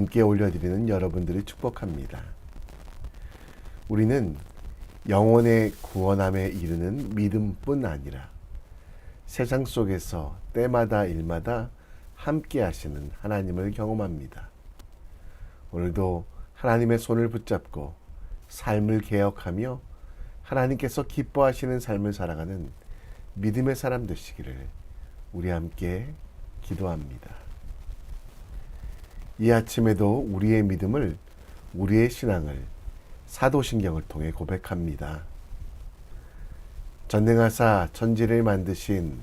함께 올려드리는 여러분들을 축복합니다. 우리는 영혼의 구원함에 이르는 믿음뿐 아니라 세상 속에서 때마다 일마다 함께 하시는 하나님을 경험합니다. 오늘도 하나님의 손을 붙잡고 삶을 개혁하며 하나님께서 기뻐하시는 삶을 살아가는 믿음의 사람 되시기를 우리 함께 기도합니다. 이 아침에도 우리의 믿음을, 우리의 신앙을 사도신경을 통해 고백합니다. 전능하사 천지를 만드신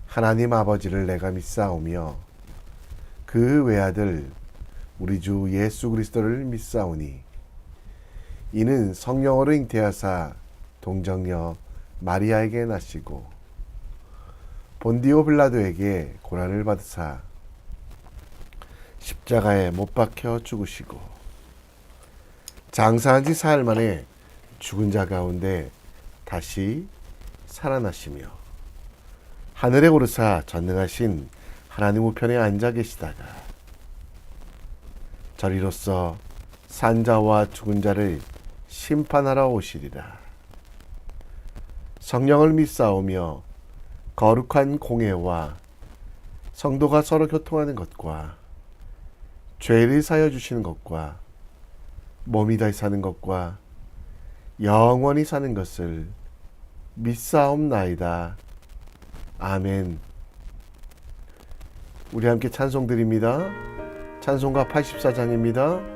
하나님 아버지를 내가 믿사오며 그 외아들 우리 주 예수 그리스도를 믿사오니 이는 성령으로 잉태하사 동정녀 마리아에게 나시고 본디오 빌라도에게 고난을 받으사 십자가에 못 박혀 죽으시고 장사한 지 사흘 만에 죽은 자 가운데 다시 살아나시며 하늘에 오르사 전능하신 하나님 우편에 앉아 계시다가 저리로서 산자와 죽은 자를 심판하러 오시리라. 성령을 믿사오며 거룩한 공회와 성도가 서로 교통하는 것과 죄를 사여 주시는 것과 몸이 다시 사는 것과 영원히 사는 것을 믿사옵나이다. 아멘. 우리 함께 찬송 드립니다. 찬송가 84장입니다.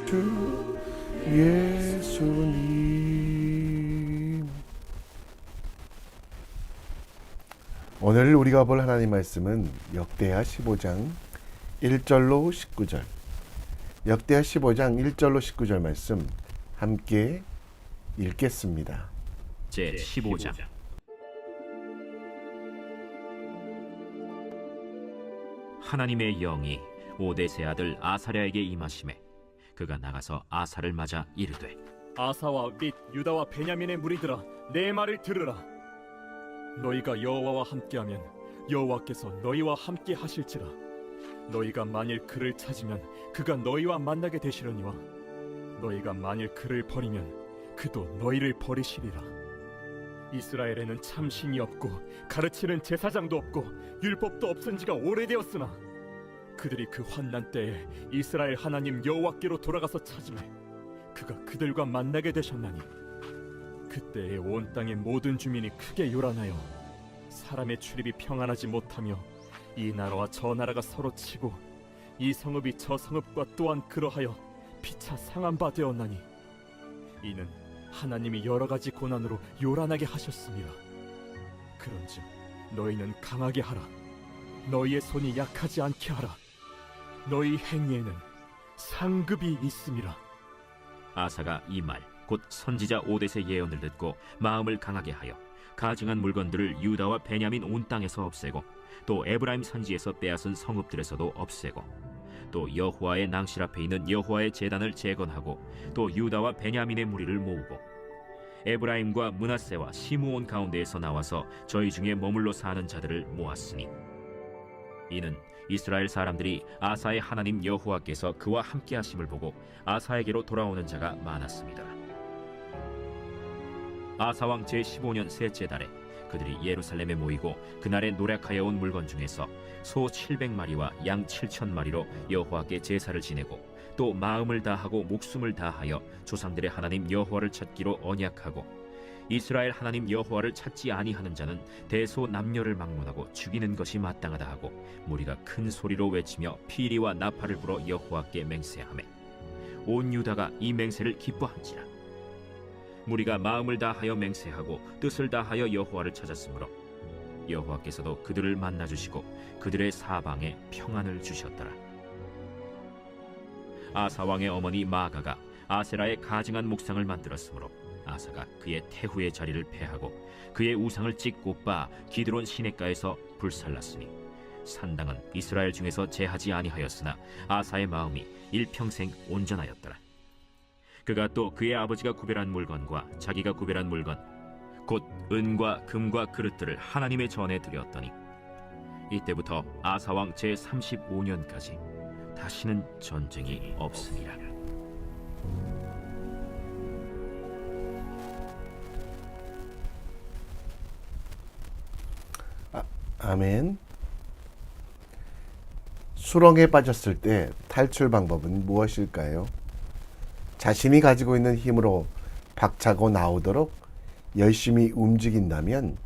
주 예수님. 오늘 우리가 볼 하나님 말씀은 역대하 15장 1절로 19절. 역대하 15장 1절로 19절 말씀 함께 읽겠습니다. 제 15장 하나님의 영이 오뎃의 아들 아사랴에게 임하심에 그가 나가서 아사를 맞아 이르되 아사와 및 유다와 베냐민의 무리들아, 내 말을 들으라. 너희가 여호와와 함께하면 여호와께서 너희와 함께 하실지라. 너희가 만일 그를 찾으면 그가 너희와 만나게 되시려니와 너희가 만일 그를 버리면 그도 너희를 버리시리라. 이스라엘에는 참신이 없고 가르치는 제사장도 없고 율법도 없은 지가 오래되었으나 그들이 그 환난 때에 이스라엘 하나님 여호와께로 돌아가서 찾으매 그가 그들과 만나게 되셨나니 그때에 온 땅의 모든 주민이 크게 요란하여 사람의 출입이 평안하지 못하며 이 나라와 저 나라가 서로 치고 이 성읍이 저 성읍과 또한 그러하여 피차 상한 바 되었나니 이는 하나님이 여러 가지 고난으로 요란하게 하셨습니다. 그런즉 너희는 강하게 하라. 너희의 손이 약하지 않게 하라. 너희 행위에는 상급이 있음이라. 아사가 이 말 곧 선지자 오뎃의 예언을 듣고 마음을 강하게 하여 가증한 물건들을 유다와 베냐민 온 땅에서 없애고 또 에브라임 산지에서 빼앗은 성읍들에서도 없애고 또 여호와의 낭실 앞에 있는 여호와의 제단을 재건하고 또 유다와 베냐민의 무리를 모으고 에브라임과 므낫세와 시므온 가운데에서 나와서 저희 중에 머물러 사는 자들을 모았으니 이는 이스라엘 사람들이 아사의 하나님 여호와께서 그와 함께 하심을 보고 아사에게로 돌아오는 자가 많았습니다. 아사 왕 제15년 셋째 달에 그들이 예루살렘에 모이고 그날에 노력하여 온 물건 중에서 소 700마리와 양 7,000마리로 여호와께 제사를 지내고 또 마음을 다하고 목숨을 다하여 조상들의 하나님 여호와를 찾기로 언약하고 이스라엘 하나님 여호와를 찾지 아니하는 자는 대소 남녀를 막론하고 죽이는 것이 마땅하다 하고 무리가 큰 소리로 외치며 피리와 나팔을 불어 여호와께 맹세하매 온 유다가 이 맹세를 기뻐한지라. 무리가 마음을 다하여 맹세하고 뜻을 다하여 여호와를 찾았으므로 여호와께서도 그들을 만나주시고 그들의 사방에 평안을 주셨더라. 아사 왕의 어머니 마아가가 아세라의 가증한 목상을 만들었으므로 아사가 그의 태후의 자리를 폐하고 그의 우상을 찢고 빻아 기드론 시냇가에서 불살랐으니 산당은 이스라엘 중에서 제하지 아니하였으나 아사의 마음이 일평생 온전하였더라. 그가 또 그의 아버지가 구별한 물건과 자기가 구별한 물건 곧 은과 금과 그릇들을 하나님의 전에 드렸더니 이때부터 아사 왕 제35년까지 다시는 전쟁이 없으니라. 아멘. 수렁에 빠졌을 때 탈출 방법은 무엇일까요? 자신이 가지고 있는 힘으로 박차고 나오도록 열심히 움직인다면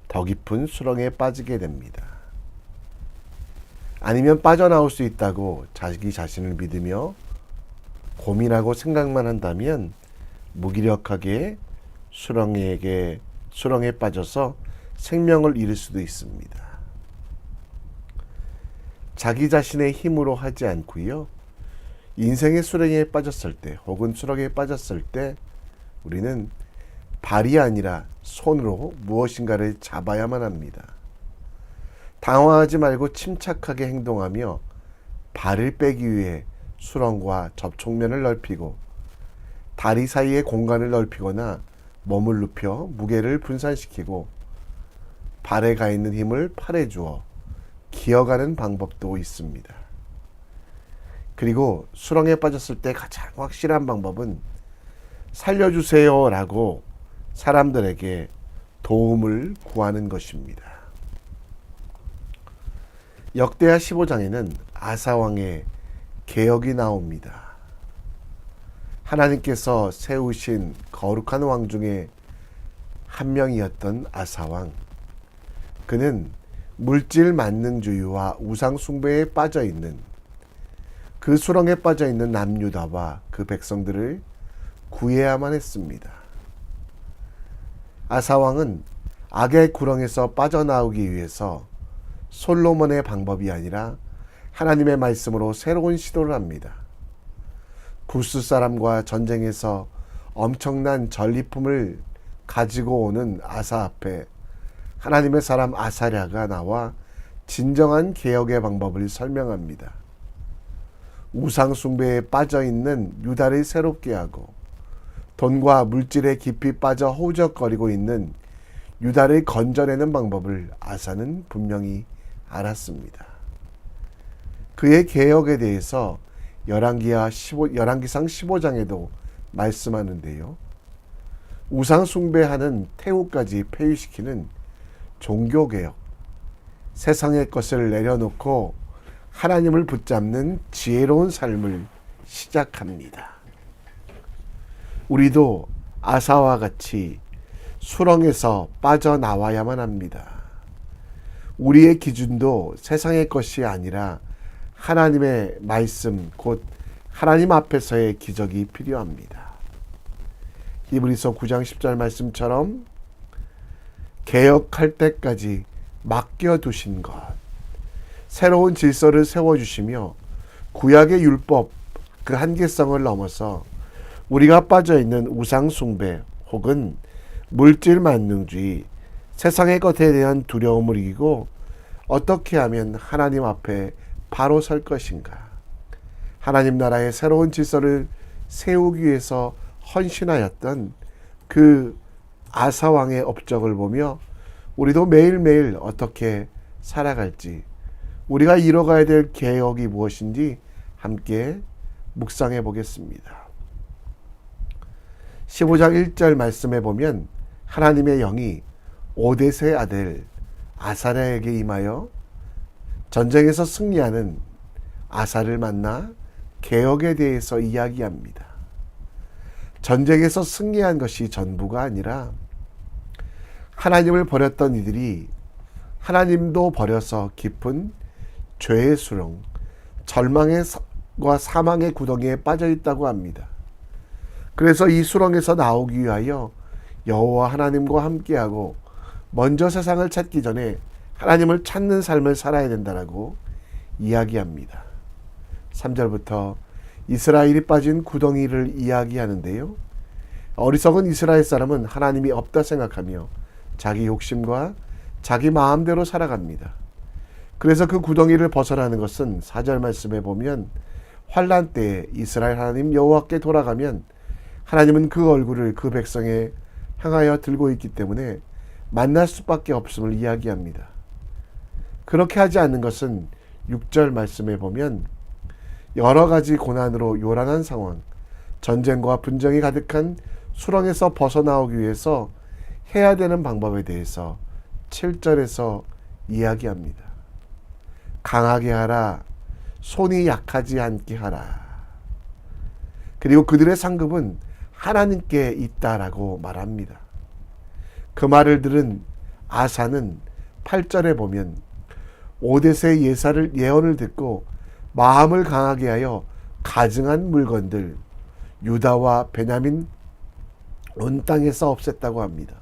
더 깊은 수렁에 빠지게 됩니다. 아니면 빠져나올 수 있다고 자기 자신을 믿으며 고민하고 생각만 한다면 무기력하게 수렁에 빠져서 생명을 잃을 수도 있습니다. 자기 자신의 힘으로 하지 않고요. 인생의 수렁에 빠졌을 때 혹은 수렁에 빠졌을 때 우리는 발이 아니라 손으로 무엇인가를 잡아야만 합니다. 당황하지 말고 침착하게 행동하며 발을 빼기 위해 수렁과 접촉면을 넓히고 다리 사이의 공간을 넓히거나 몸을 눕혀 무게를 분산시키고 발에 가 있는 힘을 팔에 주어 기어가는 방법도 있습니다. 그리고 수렁에 빠졌을 때 가장 확실한 방법은 살려주세요 라고 사람들에게 도움을 구하는 것입니다. 역대하 15장에는 아사왕의 개혁이 나옵니다. 하나님께서 세우신 거룩한 왕 중에 한 명이었던 아사왕. 그는 물질 만능주의와 우상 숭배에 빠져있는 그 수렁에 빠져있는 남유다와 그 백성들을 구해야만 했습니다. 아사왕은 악의 구렁에서 빠져나오기 위해서 솔로몬의 방법이 아니라 하나님의 말씀으로 새로운 시도를 합니다. 구스 사람과 전쟁에서 엄청난 전리품을 가지고 오는 아사 앞에 하나님의 사람 아사랴가 나와 진정한 개혁의 방법을 설명합니다. 우상 숭배에 빠져 있는 유다를 새롭게 하고 돈과 물질에 깊이 빠져 허우적거리고 있는 유다를 건져내는 방법을 아사는 분명히 알았습니다. 그의 개혁에 대해서 열왕기상 15장에도 말씀하는데요. 우상 숭배하는 태우까지 폐위시키는 종교개혁, 세상의 것을 내려놓고 하나님을 붙잡는 지혜로운 삶을 시작합니다. 우리도 아사와 같이 수렁에서 빠져나와야만 합니다. 우리의 기준도 세상의 것이 아니라 하나님의 말씀, 곧 하나님 앞에서의 기적이 필요합니다. 히브리서 9장 10절 말씀처럼 개혁할 때까지 맡겨두신 것, 새로운 질서를 세워주시며 구약의 율법 그 한계성을 넘어서 우리가 빠져있는 우상숭배 혹은 물질 만능주의, 세상의 것에 대한 두려움을 이기고 어떻게 하면 하나님 앞에 바로 설 것인가, 하나님 나라의 새로운 질서를 세우기 위해서 헌신하였던 그 아사왕의 업적을 보며 우리도 매일매일 어떻게 살아갈지, 우리가 이뤄가야 될 개혁이 무엇인지 함께 묵상해 보겠습니다. 15장 1절 말씀에 보면 하나님의 영이 오뎃의 아들 아사랴에게 임하여 전쟁에서 승리하는 아사를 만나 개혁에 대해서 이야기합니다. 전쟁에서 승리한 것이 전부가 아니라 하나님을 버렸던 이들이 하나님도 버려서 깊은 죄의 수렁, 절망과 사망의 구덩이에 빠져 있다고 합니다. 그래서 이 수렁에서 나오기 위하여 여호와 하나님과 함께하고 먼저 세상을 찾기 전에 하나님을 찾는 삶을 살아야 된다라고 이야기합니다. 3절부터 이스라엘이 빠진 구덩이를 이야기하는데요. 어리석은 이스라엘 사람은 하나님이 없다 생각하며 자기 욕심과 자기 마음대로 살아갑니다. 그래서 그 구덩이를 벗어나는 것은 4절 말씀에 보면 환난 때에 이스라엘 하나님 여호와께 돌아가면 하나님은 그 얼굴을 그 백성에 향하여 들고 있기 때문에 만날 수밖에 없음을 이야기합니다. 그렇게 하지 않는 것은 6절 말씀에 보면 여러 가지 고난으로 요란한 상황, 전쟁과 분쟁이 가득한 수렁에서 벗어나오기 위해서 해야 되는 방법에 대해서 7절에서 이야기합니다. 강하게 하라, 손이 약하지 않게 하라. 그리고 그들의 상급은 하나님께 있다라고 말합니다. 그 말을 들은 아사는 8절에 보면 오뎃의 예언을 듣고 마음을 강하게 하여 가증한 물건들 유다와 베냐민 온 땅에서 없앴다고 합니다.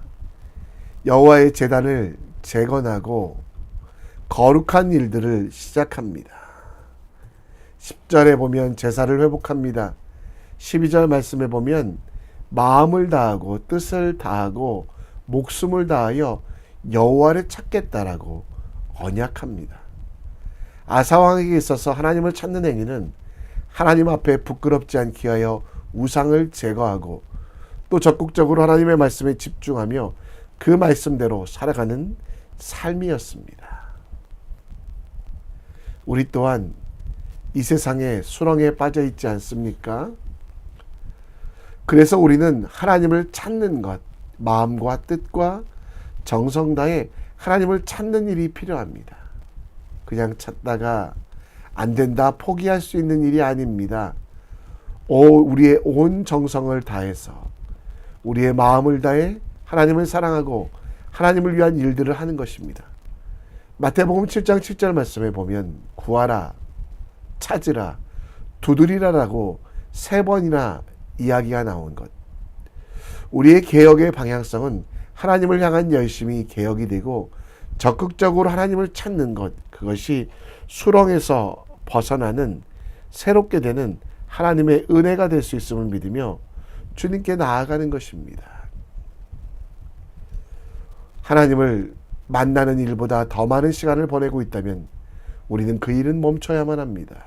여호와의 제단을 재건하고 거룩한 일들을 시작합니다. 10절에 보면 제사를 회복합니다. 12절 말씀에 보면 마음을 다하고 뜻을 다하고 목숨을 다하여 여호와를 찾겠다라고 언약합니다. 아사왕에게 있어서 하나님을 찾는 행위는 하나님 앞에 부끄럽지 않게 하여 우상을 제거하고 또 적극적으로 하나님의 말씀에 집중하며 그 말씀대로 살아가는 삶이었습니다. 우리 또한 이 세상의 수렁에 빠져 있지 않습니까? 그래서 우리는 하나님을 찾는 것, 마음과 뜻과 정성 다해 하나님을 찾는 일이 필요합니다. 그냥 찾다가 안 된다 포기할 수 있는 일이 아닙니다. 우리의 온 정성을 다해서 우리의 마음을 다해 하나님을 사랑하고 하나님을 위한 일들을 하는 것입니다. 마태복음 7장 7절 말씀에 보면 구하라, 찾으라, 두드리라라고 3번이나 이야기가 나온 것. 우리의 개혁의 방향성은 하나님을 향한 열심이 개혁이 되고 적극적으로 하나님을 찾는 것, 그것이 수렁에서 벗어나는 새롭게 되는 하나님의 은혜가 될 수 있음을 믿으며 주님께 나아가는 것입니다. 하나님을 만나는 일보다 더 많은 시간을 보내고 있다면 우리는 그 일은 멈춰야만 합니다.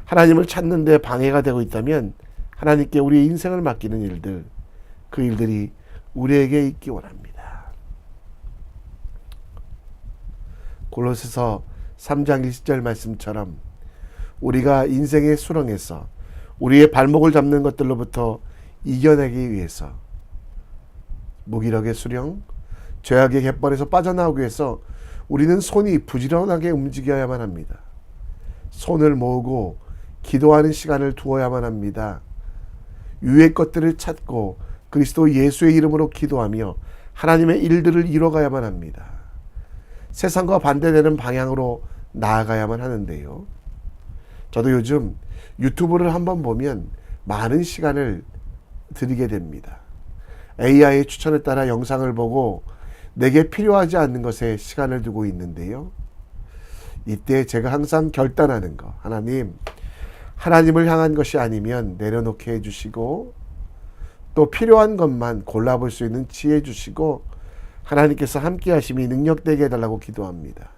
하나님을 찾는 데 방해가 되고 있다면 하나님께 우리의 인생을 맡기는 일들, 그 일들이 우리에게 있기 원합니다. 골로새서 3장 20절 말씀처럼 우리가 인생의 수렁에서 우리의 발목을 잡는 것들로부터 이겨내기 위해서 무기력의 수령, 죄악의 갯벌에서 빠져나오기 위해서 우리는 손이 부지런하게 움직여야만 합니다. 손을 모으고 기도하는 시간을 두어야만 합니다. 위의 것들을 찾고 그리스도 예수의 이름으로 기도하며 하나님의 일들을 이뤄가야만 합니다. 세상과 반대되는 방향으로 나아가야만 하는데요. 저도 요즘 유튜브를 한번 보면 많은 시간을 들이게 됩니다. AI의 추천에 따라 영상을 보고 내게 필요하지 않는 것에 시간을 두고 있는데요. 이때 제가 항상 결단하는 거, 하나님을 향한 것이 아니면 내려놓게 해주시고 또 필요한 것만 골라볼 수 있는 지혜 주시고 하나님께서 함께 하심이 능력되게 해달라고 기도합니다.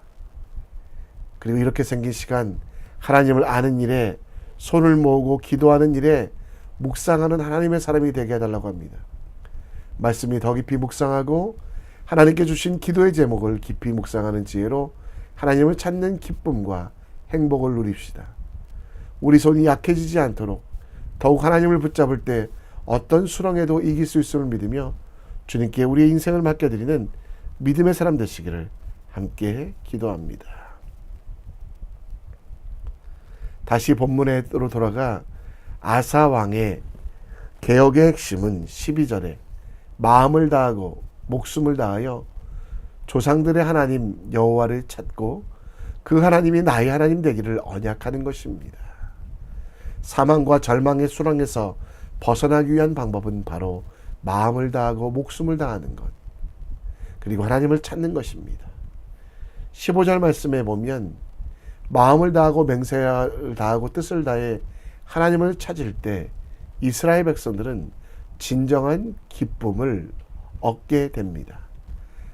그리고 이렇게 생긴 시간, 하나님을 아는 일에, 손을 모으고 기도하는 일에 묵상하는 하나님의 사람이 되게 해달라고 합니다. 말씀이 더 깊이 묵상하고 하나님께 주신 기도의 제목을 깊이 묵상하는 지혜로 하나님을 찾는 기쁨과 행복을 누립시다. 우리 손이 약해지지 않도록 더욱 하나님을 붙잡을 때 어떤 수렁에도 이길 수 있음을 믿으며 주님께 우리의 인생을 맡겨드리는 믿음의 사람 되시기를 함께 기도합니다. 다시 본문으로 돌아가 아사 왕의 개혁의 핵심은 12절에 마음을 다하고 목숨을 다하여 조상들의 하나님 여호와를 찾고 그 하나님이 나의 하나님 되기를 언약하는 것입니다. 사망과 절망의 수렁에서 벗어나기 위한 방법은 바로 마음을 다하고 목숨을 다하는 것, 그리고 하나님을 찾는 것입니다. 15절 말씀에 보면 마음을 다하고 맹세를 다하고 뜻을 다해 하나님을 찾을 때 이스라엘 백성들은 진정한 기쁨을 얻게 됩니다.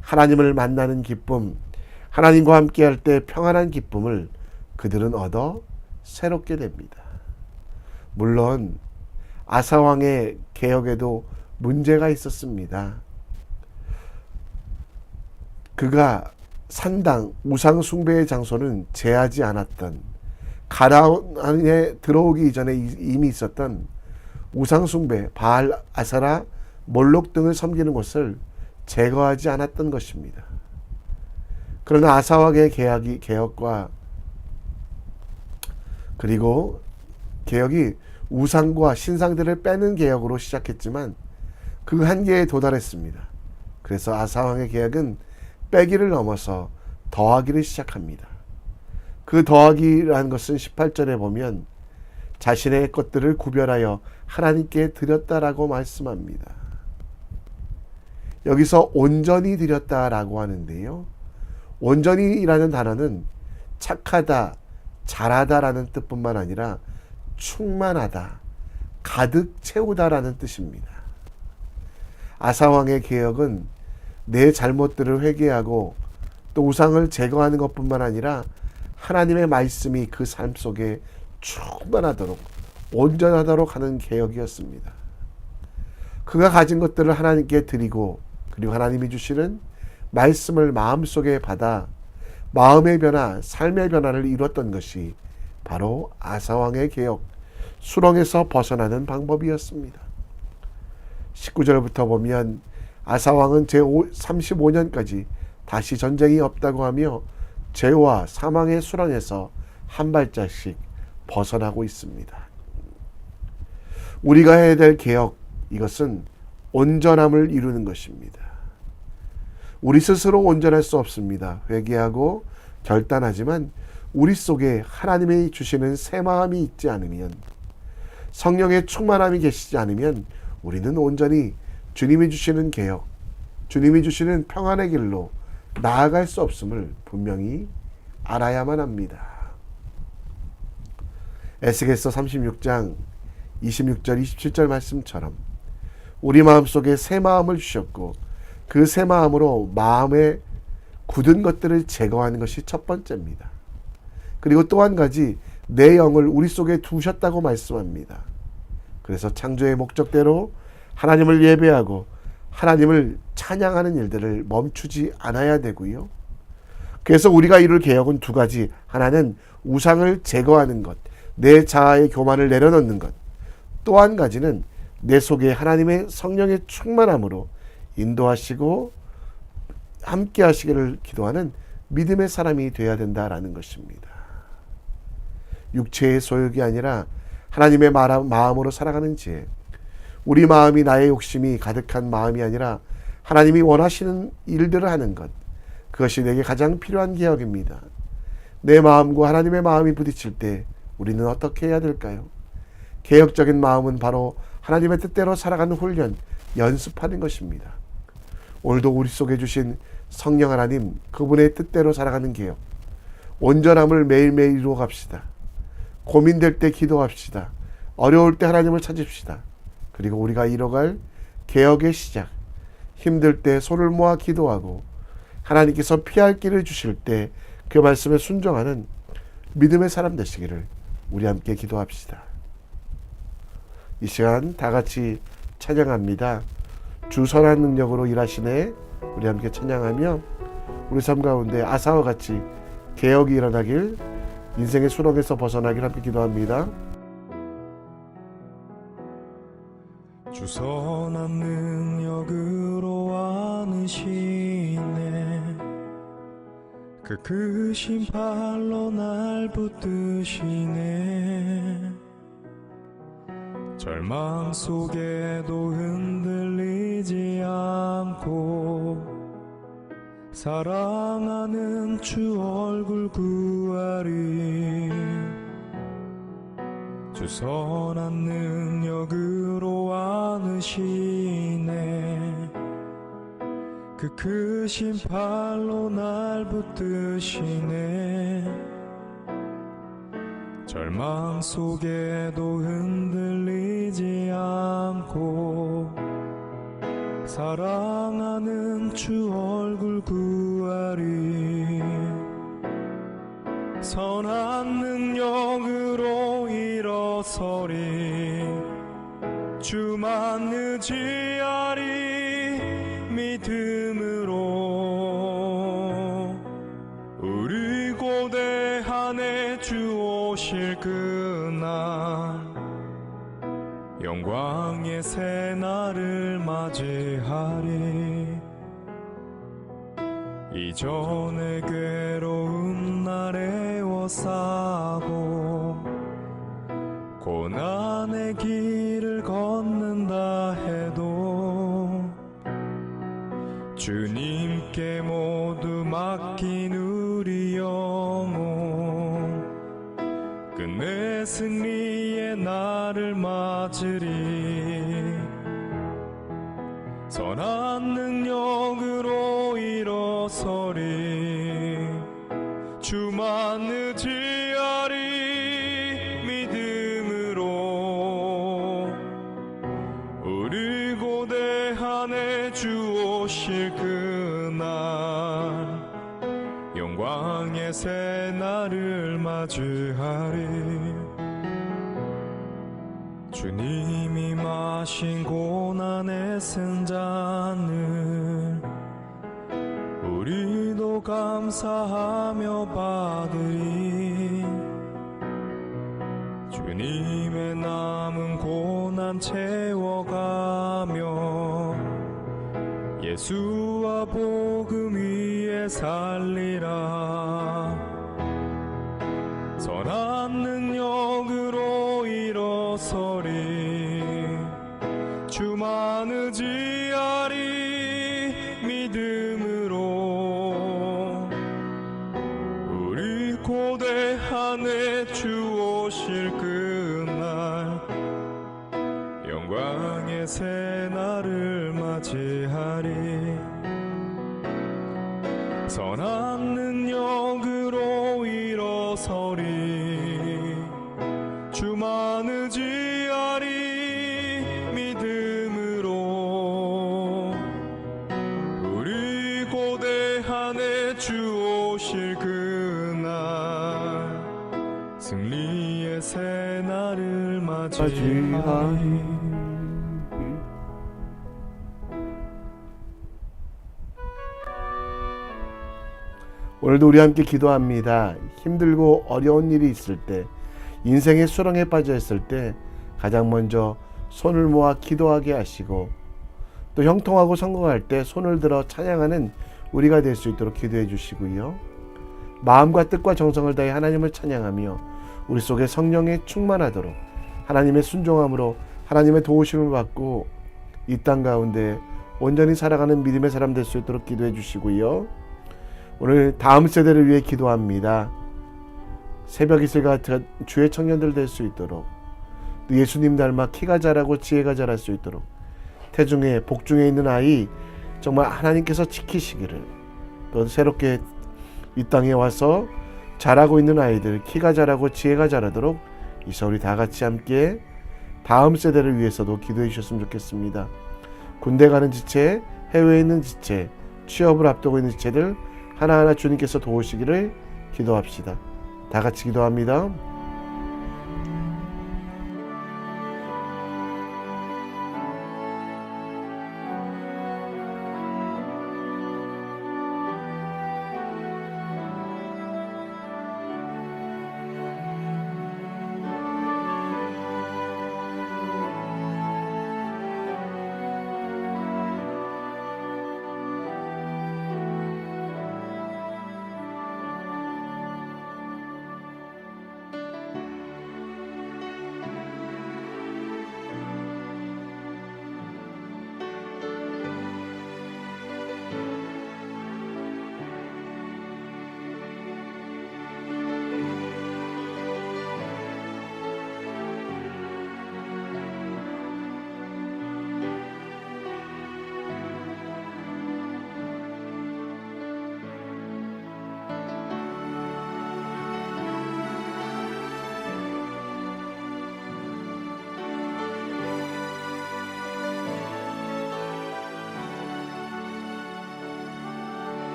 하나님을 만나는 기쁨, 하나님과 함께할 때 평안한 기쁨을 그들은 얻어 새롭게 됩니다. 물론 아사왕의 개혁에도 문제가 있었습니다. 그가 산당 우상 숭배의 장소는 제하지 않았던, 가나안 안에 들어오기 이전에 이미 있었던 우상 숭배, 바알, 아사라, 몰록 등을 섬기는 곳을 제거하지 않았던 것입니다. 그러나 아사왕의 개혁과 그리고 개혁이 우상과 신상들을 빼는 개혁으로 시작했지만 그 한계에 도달했습니다. 그래서 아사왕의 개혁은 빼기를 넘어서 더하기를 시작합니다. 그 더하기라는 것은 18절에 보면 자신의 것들을 구별하여 하나님께 드렸다라고 말씀합니다. 여기서 온전히 드렸다라고 하는데요. 온전히라는 단어는 착하다, 잘하다라는 뜻뿐만 아니라 충만하다, 가득 채우다라는 뜻입니다. 아사왕의 개혁은 내 잘못들을 회개하고 또 우상을 제거하는 것뿐만 아니라 하나님의 말씀이 그 삶 속에 충만하도록 온전하도록 하는 개혁이었습니다. 그가 가진 것들을 하나님께 드리고 그리고 하나님이 주시는 말씀을 마음속에 받아 마음의 변화, 삶의 변화를 이뤘던 것이 바로 아사왕의 개혁, 수렁에서 벗어나는 방법이었습니다. 19절부터 보면 아사왕은 제35년까지 다시 전쟁이 없다고 하며 죄와 사망의 수렁에서 한 발짝씩 벗어나고 있습니다. 우리가 해야 될 개혁, 이것은 온전함을 이루는 것입니다. 우리 스스로 온전할 수 없습니다. 회개하고 결단하지만 우리 속에 하나님이 주시는 새 마음이 있지 않으면, 성령의 충만함이 계시지 않으면 우리는 온전히 주님이 주시는 개혁, 주님이 주시는 평안의 길로 나아갈 수 없음을 분명히 알아야만 합니다. 에스겔서 36장 26절 27절 말씀처럼 우리 마음속에 새 마음을 주셨고 그 새 마음으로 마음의 굳은 것들을 제거하는 것이 첫 번째입니다. 그리고 또 한 가지, 내 영을 우리 속에 두셨다고 말씀합니다. 그래서 창조의 목적대로 하나님을 예배하고 하나님을 찬양하는 일들을 멈추지 않아야 되고요. 그래서 우리가 이룰 개혁은 두 가지. 하나는 우상을 제거하는 것, 내 자아의 교만을 내려놓는 것. 또 한 가지는 내 속에 하나님의 성령의 충만함으로 인도하시고 함께 하시기를 기도하는 믿음의 사람이 되어야 된다라는 것입니다. 육체의 소욕이 아니라 하나님의 마음으로 살아가는 지혜, 우리 마음이 나의 욕심이 가득한 마음이 아니라 하나님이 원하시는 일들을 하는 것, 그것이 내게 가장 필요한 개혁입니다. 내 마음과 하나님의 마음이 부딪힐 때 우리는 어떻게 해야 될까요? 개혁적인 마음은 바로 하나님의 뜻대로 살아가는 훈련, 연습하는 것입니다. 오늘도 우리 속에 주신 성령 하나님, 그분의 뜻대로 살아가는 개혁, 온전함을 매일매일 이루어 갑시다. 고민될 때 기도합시다. 어려울 때 하나님을 찾읍시다. 그리고 우리가 이뤄갈 개혁의 시작, 힘들 때 손을 모아 기도하고 하나님께서 피할 길을 주실 때 그 말씀에 순종하는 믿음의 사람 되시기를 우리 함께 기도합시다. 이 시간 다 같이 찬양합니다. 주 선한 능력으로 일하시네. 우리 함께 찬양하며 우리 삶 가운데 아사와 같이 개혁이 일어나길, 인생의 수렁에서 벗어나길 함께 기도합니다. 주 선한 능력으로 안으시네. 그 크신 팔로 날 붙드시네. 절망 속에도 흔들리지 않고 사랑하는 주 얼굴 구하리. 주 선한 능력으로 안으시네. 그 크신 팔로 날 붙드시네. 절망 속에도 흔들리지 않고 사랑하는 주 얼굴 구하리. 선한 능력으로 일어서리. 주만 의지하리. 믿음으로 우리 고대한에 주 오실 그날, 영광의 새날을 맞이하리. 이전의 괴로운 날에 애워싸고 고난의 길을 걷는다 해도 주님께 모두 맡긴 우리 영혼, 끝내 승리의 날을 맞으리. 선한 능력으로 일어서리. 주만 의지하리. 믿음으로 우리 고대한에 주 오실 그날, 영광의 새날을 맞이하리. 주님이 마신 고난의 승잔을 우리도 감사하며 받으리. 주님의 남은 고난 채워가며 예수와 복음 위에 살리라. 선한 능력으로 일어서리. 주만 의지하리. 믿음으로 우리 고대한에 주 오실 그날, 영광의 새날을 맞이하리. 선한 능력으로 일어서리. 주만 의지하리. 믿음으로 우리 고대한에 승리의 새날을 맞이하리. 맞이하리. 오늘도 우리 함께 기도합니다. 힘들고 어려운 일이 있을 때, 인생의 수렁에 빠져 있을 때 가장 먼저 손을 모아 기도하게 하시고, 또 형통하고 성공할 때 손을 들어 찬양하는 우리가 될 수 있도록 기도해 주시고요. 마음과 뜻과 정성을 다해 하나님을 찬양하며 우리 속에 성령에 충만하도록 하나님의 순종함으로 하나님의 도우심을 받고 이 땅 가운데 온전히 살아가는 믿음의 사람 될 수 있도록 기도해 주시고요. 오늘 다음 세대를 위해 기도합니다. 새벽 이슬 같은 주의 청년들 될 수 있도록, 또 예수님 닮아 키가 자라고 지혜가 자랄 수 있도록, 태중에 복중에 있는 아이 정말 하나님께서 지키시기를, 또 새롭게 이 땅에 와서 자라고 있는 아이들 키가 자라고 지혜가 자라도록 이제 우리 다 같이 함께 다음 세대를 위해서도 기도해 주셨으면 좋겠습니다. 군대 가는 지체, 해외에 있는 지체, 취업을 앞두고 있는 지체들 하나하나 주님께서 도우시기를 기도합시다. 다 같이 기도합니다.